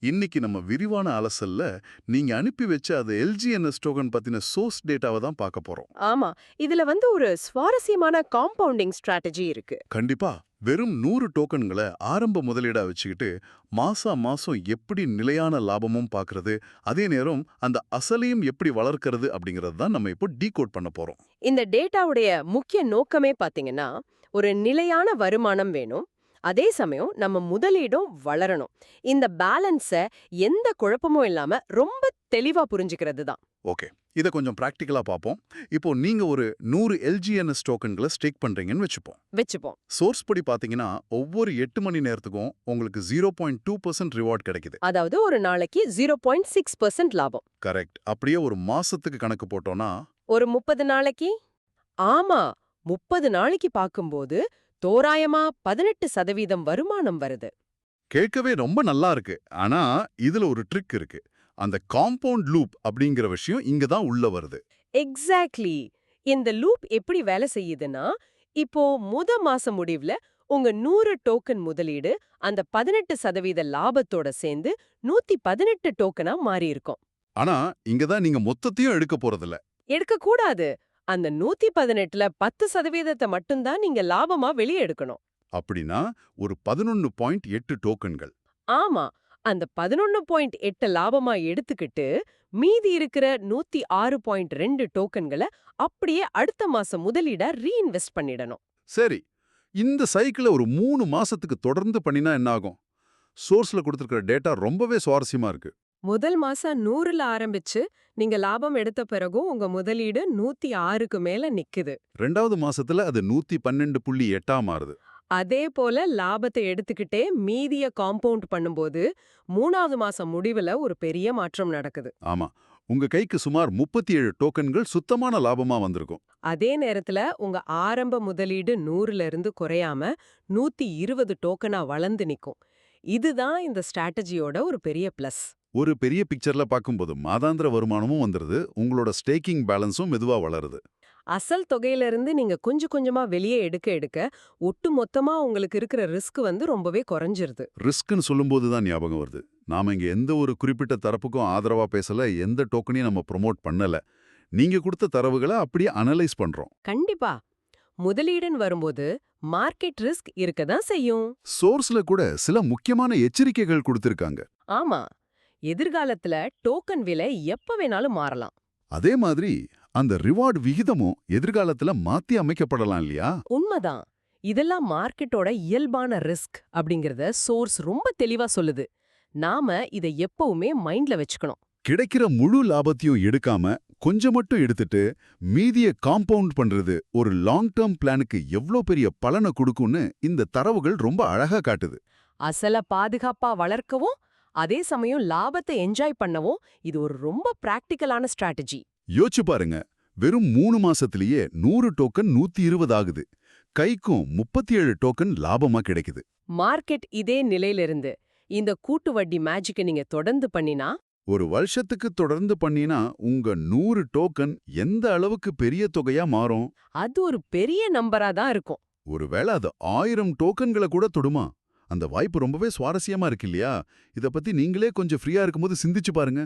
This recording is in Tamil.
இன்னைக்கு நம்ம விரிவான அலசல்ல நீங்க அனுப்பி வச்ச அது எல்ஜிஎன்எஸ் டோக்கன் பத்தின சோர்ஸ் டேட்டாவை தான் பார்க்க போறோம். ஆமா. இதுல ஒரு சுவாரஸ்யமான காம்பவுண்டிங் ஸ்ட்ராட்டஜி இருக்கு. கண்டிப்பா. வெறும் 100 டோக்கன்களை ஆரம்ப முதலீடா வச்சுக்கிட்டு மாசம் எப்படி நிலையான லாபமும் பார்க்கறது, அதே நேரம் அந்த அசலையும் எப்படி வளர்க்கறது அப்படிங்கறது தான் நம்ம இப்போ டீகோட் பண்ண போறோம். இந்த டேட்டாவுடைய முக்கிய நோக்கமே பாத்தீங்கன்னா, ஒரு நிலையான வருமானம் வேணும். அதே சமயம் நம்ம முதலீடும் வளரணும். இந்த பேலன்ஸ எந்த குழப்பமும் இல்லாம ரொம்ப தெளிவா புரிஞ்சுக்கிறது தான். ஓகே, இதை கொஞ்சம் பிராக்டிக்கலா பார்ப்போம். இப்போ நீங்க ஒரு 100 எல்ஜிஎன்எஸ் டோக்கன்களை ஸ்டேக் பண்றீங்கன்னு வச்சுப்போம். சோர்ஸ் படி பாத்தீங்கன்னா ஒவ்வொரு 8 மணி நேரத்துக்கும் உங்களுக்கு 0.2% ரிவார்ட் கிடைக்குது. அதாவது ஒரு நாளைக்கு 0.6% லாபம். கரெக்ட். அப்படியே ஒரு மாசத்துக்கு கணக்கு போட்டோம்னா ஒரு 30 நாளைக்கு? ஆமா, 30 நாளைக்கு பார்க்கும்போது தோராயமா 18% வருமானம் வருது. கேட்கவே ரொம்ப நல்லா இருக்கு. ஆனா இதுல ஒரு ட்ரிக் இருக்கு. அந்த காம்பவுண்ட் லூப் அப்படிங்கிற விஷயம் இங்க தான் உள்ள வருது. எக்ஸாக்ட்லி. இந்த லூப் எப்படி வேலை செய்யுதுன்னா, இப்போ மாச முடிவுல உங்க 100 டோக்கன் முதலீடு அந்த 18% லாபத்தோட சேர்ந்து 118 டோக்கனா மாறி இருக்கும். ஆனா இங்க தான் நீங்க மொத்தத்தையும் எடுக்க போறதில்ல. எடுக்க கூடாது. அந்த 118ல 10% மட்டும்தான் நீங்க லாபமா வெளியே எடுக்கணும். அப்படின்னா ஒரு 11.8 டோக்கன்கள். ஆமா. அந்த 11.8 லாபமா எடுத்துக்கிட்டு மீதி இருக்கிற 106.2 டோக்கன்களை அப்படியே அடுத்த மாசம் முதலீடா ரீஇன்வெஸ்ட் பண்ணிடணும். சரி, இந்த சைக்கிளை ஒரு 3 மாசத்துக்கு தொடர்ந்து பண்ணினா என்ன ஆகும்? சோர்ஸ்ல கொடுத்திருக்கிற டேட்டா ரொம்பவே சுவாரஸ்யமா இருக்கு. முதல் மாசம் 100ல ஆரம்பிச்சு நீங்க லாபம் எடுத்த பிறகும் உங்க முதலீடு 106க்கு மேல நிக்குது. 2வது மாசத்துல அது 112.8 மாறுது. அதே போல லாபத்தை எடுத்துக்கிட்டே மீதிய காம்பவுண்ட் பண்ணும்போது 3வது மாசம் முடிவுல ஒரு பெரிய மாற்றம் நடக்குது. ஆமா, உங்க கைக்கு சுமார் 37 டோக்கன்கள் சுத்தமான லாபமா வந்திருக்கும். அதே நேரத்துல உங்க ஆரம்ப முதலீடு 100ல இருந்து குறையாம 120 டோக்கனா வளர்ந்து நிக்கும். இதுதான் இந்த ஸ்ட்ராட்டஜியோட ஒரு பெரிய பிளஸ். ஒரு பெரிய பிக்சர்ல பார்க்கும்போது மாதாந்திர வருமானமும் வந்துருது, உங்களோட ஸ்டேக்கிங் பேலன்ஸும் மெதுவா வளருது. அசல் தொகையிலிருந்து நீங்க கொஞ்சம் கொஞ்சமா வெளியே எடுக்க எடுக்க ஒட்டு மொத்தமா உங்களுக்கு இருக்கிற ரிஸ்க் ரொம்பவே குறைஞ்சிருது. ரிஸ்க்னு சொல்லும்போது தான் ஞாபகம் வருது. நாம இங்க எந்த ஒரு குறிப்பிட்ட தரப்புக்கும் ஆதரவா பேசல, எந்த டோக்கனையும் நம்ம ப்ரோமோட் பண்ணல. நீங்க கொடுத்த தரவுகளை அப்படியே அனலைஸ் பண்றோம். கண்டிப்பா. முதலீடுன்னு வரும்போது மார்க்கெட் ரிஸ்க் இருக்கதான் செய்யும். சோர்ஸ்ல கூட சில முக்கியமான எச்சரிக்கைகள் கொடுத்திருக்காங்க. ஆமா. எதிர்காலத்துல டோக்கன் விலை எப்ப வேணாலும் மாறலாம். அதே மாதிரி அந்த ரிவார்ட் விகிதமும் எதிர்காலத்துல மாத்தி அமைக்கப்படலாம் இல்லையா? உண்மைதான். இதெல்லாம் மார்க்கெட்டோட இயல்பான ரிஸ்க் அப்படிங்கறத சோர்ஸ் ரொம்ப தெளிவா சொல்லுது. நாம இதை எப்பவுமே மைண்ட்ல வச்சுக்கணும். கிடைக்கிற முழு லாபத்தையும் எடுக்காம கொஞ்சம் மட்டும் எடுத்துட்டு மீதிய காம்பவுண்ட் பண்றது ஒரு லாங் டேர்ம் பிளானுக்கு எவ்ளோ பெரிய பலனை கொடுக்கும்னு இந்த தரவுகள் ரொம்ப அழகா காட்டுது. அசல பாதுகாப்பா வளர்க்கவும் அதே சமயம் லாபத்தை என்ஜாய் பண்ணவும் இது ஒரு ரொம்ப பிராக்டிக்கலான ஸ்ட்ராட்டஜி. யோசிச்சு பாருங்க, வெறும் 3 மாசத்திலேயே 100 டோக்கன் 120 ஆகுது. கைக்கும் 37 டோக்கன் லாபமா கிடைக்குது. மார்க்கெட் இதே நிலையிலிருந்து இந்த கூட்டு வட்டி மேஜிக்கை நீங்க தொடர்ந்து பண்ணினா, ஒரு வருஷத்துக்கு தொடர்ந்து பண்ணினா உங்க 100 டோக்கன் எந்த அளவுக்கு பெரிய தொகையா மாறும்? அது ஒரு பெரிய நம்பரா தான் இருக்கும். ஒருவேளை அது 1000 டோக்கன்களை கூட தொடுமா? அந்த வாய்ப்பு ரொம்பவே சுவாரஸ்யமா இருக்கு இல்லையா? இத பத்தி நீங்களே கொஞ்சம் ஃப்ரீயா இருக்கும்போது சிந்திச்சு பாருங்க.